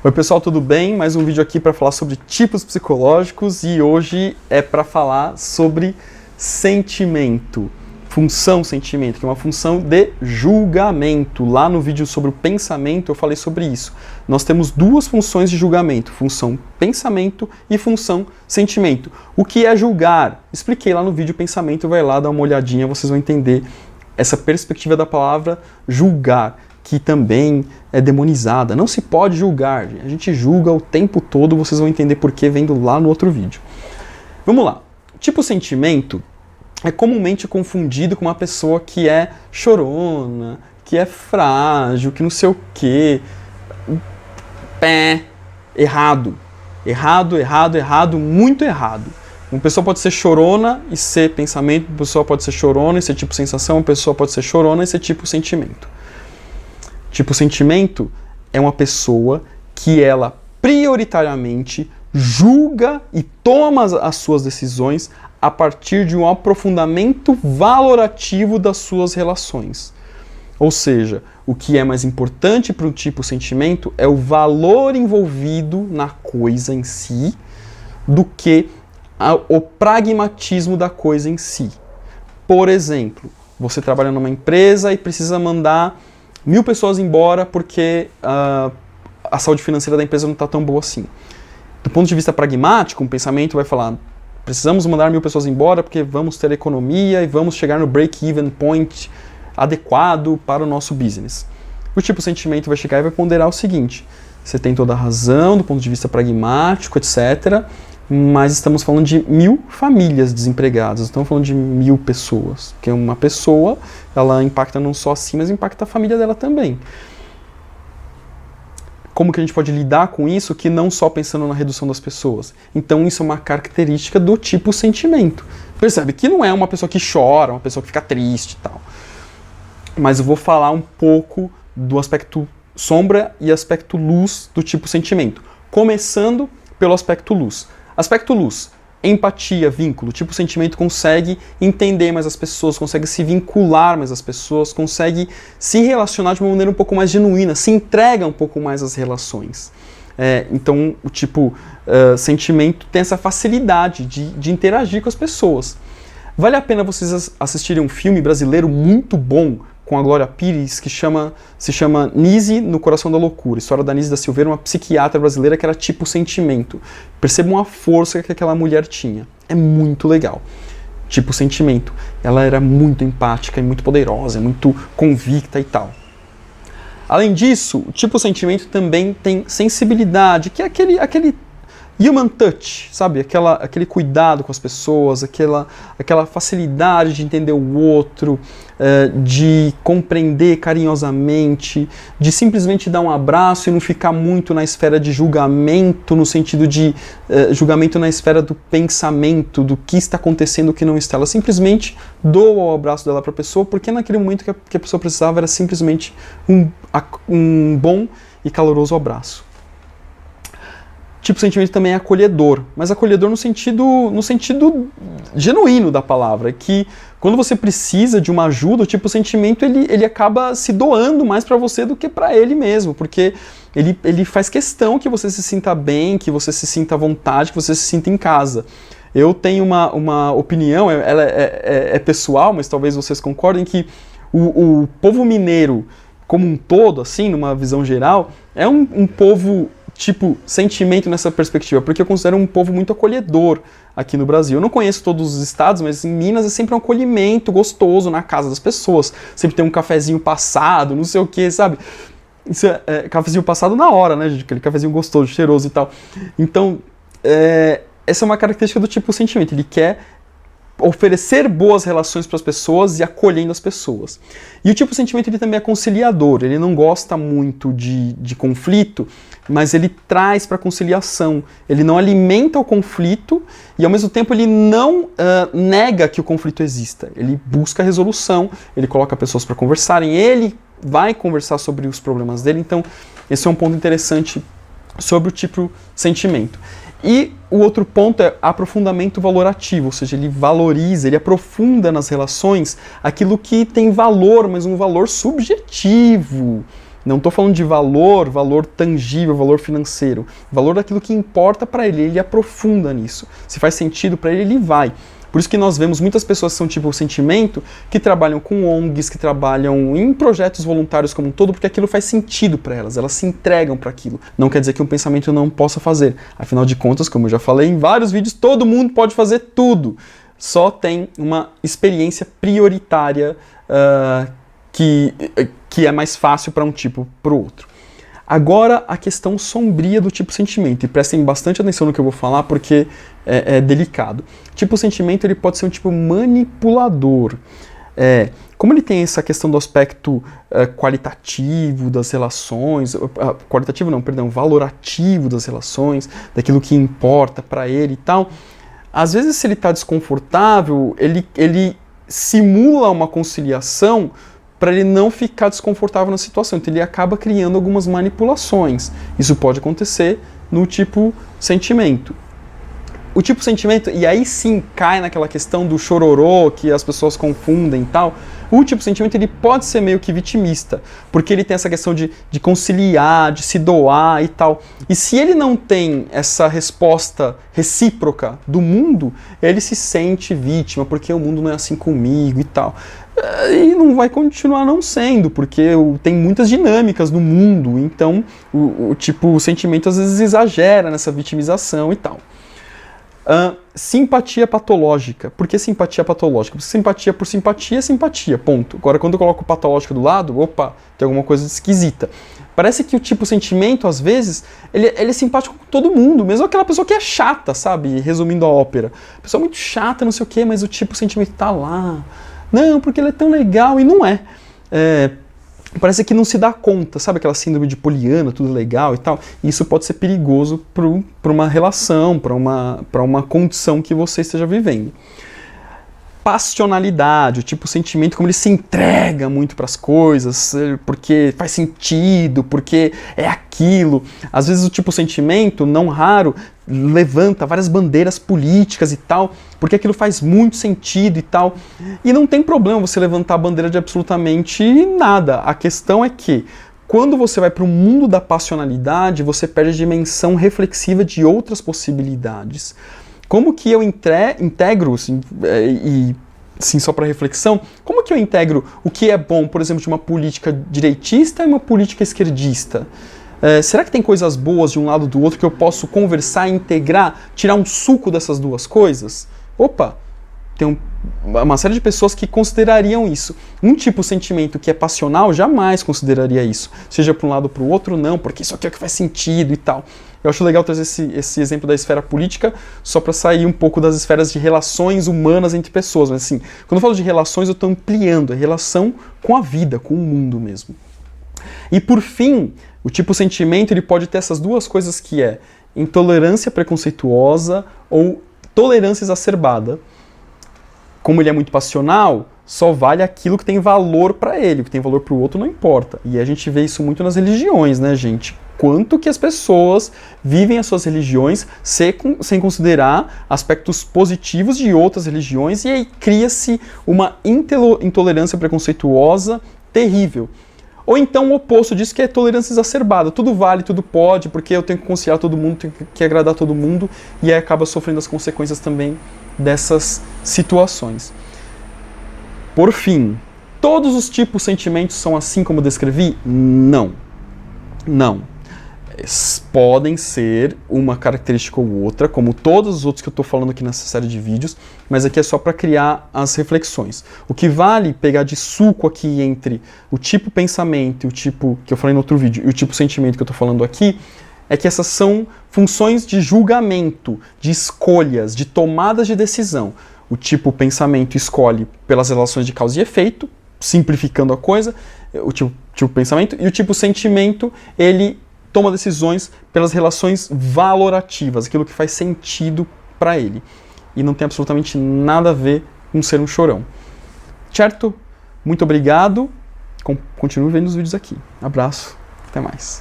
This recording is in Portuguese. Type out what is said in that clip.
Oi pessoal, tudo bem? Mais um vídeo aqui para falar sobre tipos psicológicos e hoje é para falar sobre sentimento, função sentimento, que é uma função de julgamento. Lá no vídeo sobre o pensamento eu falei sobre isso. Nós temos duas funções de julgamento, função pensamento e função sentimento. O que é julgar? Expliquei lá no vídeo pensamento, vai lá dar uma olhadinha, vocês vão entender essa perspectiva da palavra julgar, que também é demonizada. Não se pode julgar, a gente julga o tempo todo, vocês vão entender por que vendo lá no outro vídeo. Vamos lá. Tipo sentimento é comumente confundido com uma pessoa que é chorona, que é frágil, que não sei o quê. Errado. Errado, muito errado. Uma pessoa pode ser chorona e ser pensamento, uma pessoa pode ser chorona e ser tipo sensação, uma pessoa pode ser chorona e ser tipo sentimento. Tipo sentimento é uma pessoa que ela prioritariamente julga e toma as suas decisões a partir de um aprofundamento valorativo das suas relações. Ou seja, o que é mais importante para o tipo sentimento é o valor envolvido na coisa em si do que o pragmatismo da coisa em si. Por exemplo, você trabalha numa empresa e precisa mandar 1000 pessoas embora porque a saúde financeira da empresa não está tão boa assim. Do ponto de vista pragmático, um pensamento vai falar: precisamos mandar 1000 pessoas embora porque vamos ter economia e vamos chegar no break-even point adequado para o nosso business. O tipo sentimento vai chegar e vai ponderar o seguinte: você tem toda a razão do ponto de vista pragmático, etc., mas estamos falando de 1000 famílias desempregadas, estamos falando de 1000 pessoas, porque uma pessoa, ela impacta não só a si, mas impacta a família dela também. Como que a gente pode lidar com isso, que não só pensando na redução das pessoas? Então isso é uma característica do tipo sentimento. Percebe que não é uma pessoa que chora, uma pessoa que fica triste e tal. Mas eu vou falar um pouco do aspecto sombra e aspecto luz do tipo sentimento, começando pelo aspecto luz. Aspecto luz, empatia, vínculo. Tipo sentimento consegue entender mais as pessoas, consegue se vincular mais às pessoas, consegue se relacionar de uma maneira um pouco mais genuína, se entrega um pouco mais às relações. Então, o tipo sentimento tem essa facilidade de interagir com as pessoas. Vale a pena vocês assistirem um filme brasileiro muito bom com a Glória Pires, que se chama Nise no Coração da Loucura. História da Nise da Silveira, uma psiquiatra brasileira que era tipo sentimento. Percebam a força que aquela mulher tinha. É muito legal. Tipo sentimento. Ela era muito empática e muito poderosa, muito convicta e tal. Além disso, o tipo sentimento também tem sensibilidade, que é aquele human touch, sabe? Aquele cuidado com as pessoas, aquela facilidade de entender o outro, de compreender carinhosamente, de simplesmente dar um abraço e não ficar muito na esfera de julgamento, no sentido de julgamento na esfera do pensamento, do que está acontecendo, o que não está. Ela simplesmente doa o abraço dela para a pessoa, porque naquele momento que a pessoa precisava era simplesmente um bom e caloroso abraço. Tipo sentimento também é acolhedor, mas acolhedor no sentido genuíno da palavra, que quando você precisa de uma ajuda, o tipo sentimento ele acaba se doando mais para você do que para ele mesmo, porque ele faz questão que você se sinta bem, que você se sinta à vontade, que você se sinta em casa. Eu tenho uma opinião, ela é pessoal, mas talvez vocês concordem, que o povo mineiro como um todo, assim, numa visão geral, é um povo tipo sentimento nessa perspectiva, porque eu considero um povo muito acolhedor aqui no Brasil. Eu não conheço todos os estados, mas em Minas é sempre um acolhimento gostoso na casa das pessoas. Sempre tem um cafezinho passado, não sei o que, sabe? Isso cafezinho passado na hora, né, gente? Aquele cafezinho gostoso, cheiroso e tal. Então, essa é uma característica do tipo sentimento. Ele quer oferecer boas relações para as pessoas e acolhendo as pessoas. E o tipo sentimento ele também é conciliador, ele não gosta muito de conflito, mas ele traz para a conciliação, ele não alimenta o conflito e ao mesmo tempo ele não nega que o conflito exista, ele busca a resolução, ele coloca pessoas para conversarem, ele vai conversar sobre os problemas dele, então esse é um ponto interessante sobre o tipo sentimento. E o outro ponto é aprofundamento valorativo, ou seja, ele valoriza, ele aprofunda nas relações aquilo que tem valor, mas um valor subjetivo. Não estou falando de valor tangível, valor financeiro. Valor daquilo que importa para ele aprofunda nisso. Se faz sentido para ele vai. Por isso que nós vemos muitas pessoas que são tipo sentimento, que trabalham com ONGs, que trabalham em projetos voluntários como um todo, porque aquilo faz sentido para elas se entregam para aquilo. Não quer dizer que um pensamento não possa fazer. Afinal de contas, como eu já falei em vários vídeos, todo mundo pode fazer tudo. Só tem uma experiência prioritária que é mais fácil para um tipo para o outro. Agora, a questão sombria do tipo sentimento, e prestem bastante atenção no que eu vou falar, porque é delicado. Tipo sentimento, ele pode ser um tipo manipulador. Como ele tem essa questão do aspecto qualitativo das relações, qualitativo não, perdão, valorativo das relações, daquilo que importa para ele e tal, às vezes se ele está desconfortável, ele simula uma conciliação para ele não ficar desconfortável na situação. Então ele acaba criando algumas manipulações. Isso pode acontecer no tipo sentimento. O tipo sentimento, e aí sim cai naquela questão do chororô, que as pessoas confundem e tal. O tipo sentimento, ele pode ser meio que vitimista, porque ele tem essa questão de conciliar, de se doar e tal. E se ele não tem essa resposta recíproca do mundo, ele se sente vítima, porque o mundo não é assim comigo e tal. E não vai continuar não sendo, porque tem muitas dinâmicas no mundo, então o tipo sentimento às vezes exagera nessa vitimização e tal. Simpatia patológica. Por que simpatia patológica? Porque simpatia por simpatia é simpatia, ponto. Agora, quando eu coloco patológica do lado, opa, tem alguma coisa esquisita. Parece que o tipo sentimento, às vezes, ele é simpático com todo mundo, mesmo aquela pessoa que é chata, sabe? Resumindo a ópera. Pessoa muito chata, não sei o quê, mas o tipo sentimento tá lá. Não, porque ele é tão legal, e não é. Parece que não se dá conta, sabe aquela síndrome de Poliana, tudo legal e tal? E isso pode ser perigoso para uma relação, para uma condição que você esteja vivendo. Passionalidade, o tipo sentimento, como ele se entrega muito para as coisas, porque faz sentido, porque é aquilo. Às vezes o tipo sentimento, não raro, levanta várias bandeiras políticas e tal, porque aquilo faz muito sentido e tal. E não tem problema você levantar a bandeira de absolutamente nada. A questão é que, quando você vai para o mundo da passionalidade, você perde a dimensão reflexiva de outras possibilidades. Como que eu integro, assim, e sim, só para reflexão, como que eu integro o que é bom, por exemplo, de uma política direitista e uma política esquerdista? Será que tem coisas boas de um lado do outro que eu posso conversar, integrar, tirar um suco dessas duas coisas? Opa, tem uma série de pessoas que considerariam isso. Um tipo de sentimento que é passional jamais consideraria isso. Seja para um lado ou para o outro, não, porque isso aqui é o que faz sentido e tal. Eu acho legal trazer esse exemplo da esfera política só para sair um pouco das esferas de relações humanas entre pessoas. Mas assim, quando eu falo de relações, eu estou ampliando a relação com a vida, com o mundo mesmo. E por fim, o tipo sentimento ele pode ter essas duas coisas que é intolerância preconceituosa ou tolerância exacerbada. Como ele é muito passional, só vale aquilo que tem valor para ele, o que tem valor para o outro não importa. E a gente vê isso muito nas religiões, né, gente? Quanto que as pessoas vivem as suas religiões sem considerar aspectos positivos de outras religiões, e aí cria-se uma intolerância preconceituosa terrível. Ou então o oposto disso, que é tolerância exacerbada. Tudo vale, tudo pode, porque eu tenho que conciliar todo mundo, tenho que agradar todo mundo, e aí acaba sofrendo as consequências também dessas situações. Por fim, todos os tipos de sentimentos são assim como eu descrevi? Não. Não. Podem ser uma característica ou outra, como todos os outros que eu estou falando aqui nessa série de vídeos, mas aqui é só para criar as reflexões. O que vale pegar de suco aqui entre o tipo pensamento e o tipo que eu falei no outro vídeo e o tipo sentimento que eu estou falando aqui, é que essas são funções de julgamento, de escolhas, de tomadas de decisão. O tipo pensamento escolhe pelas relações de causa e efeito, simplificando a coisa, o tipo pensamento, e o tipo sentimento, ele toma decisões pelas relações valorativas, aquilo que faz sentido para ele. E não tem absolutamente nada a ver com ser um chorão. Certo? Muito obrigado. Continue vendo os vídeos aqui. Abraço. Até mais.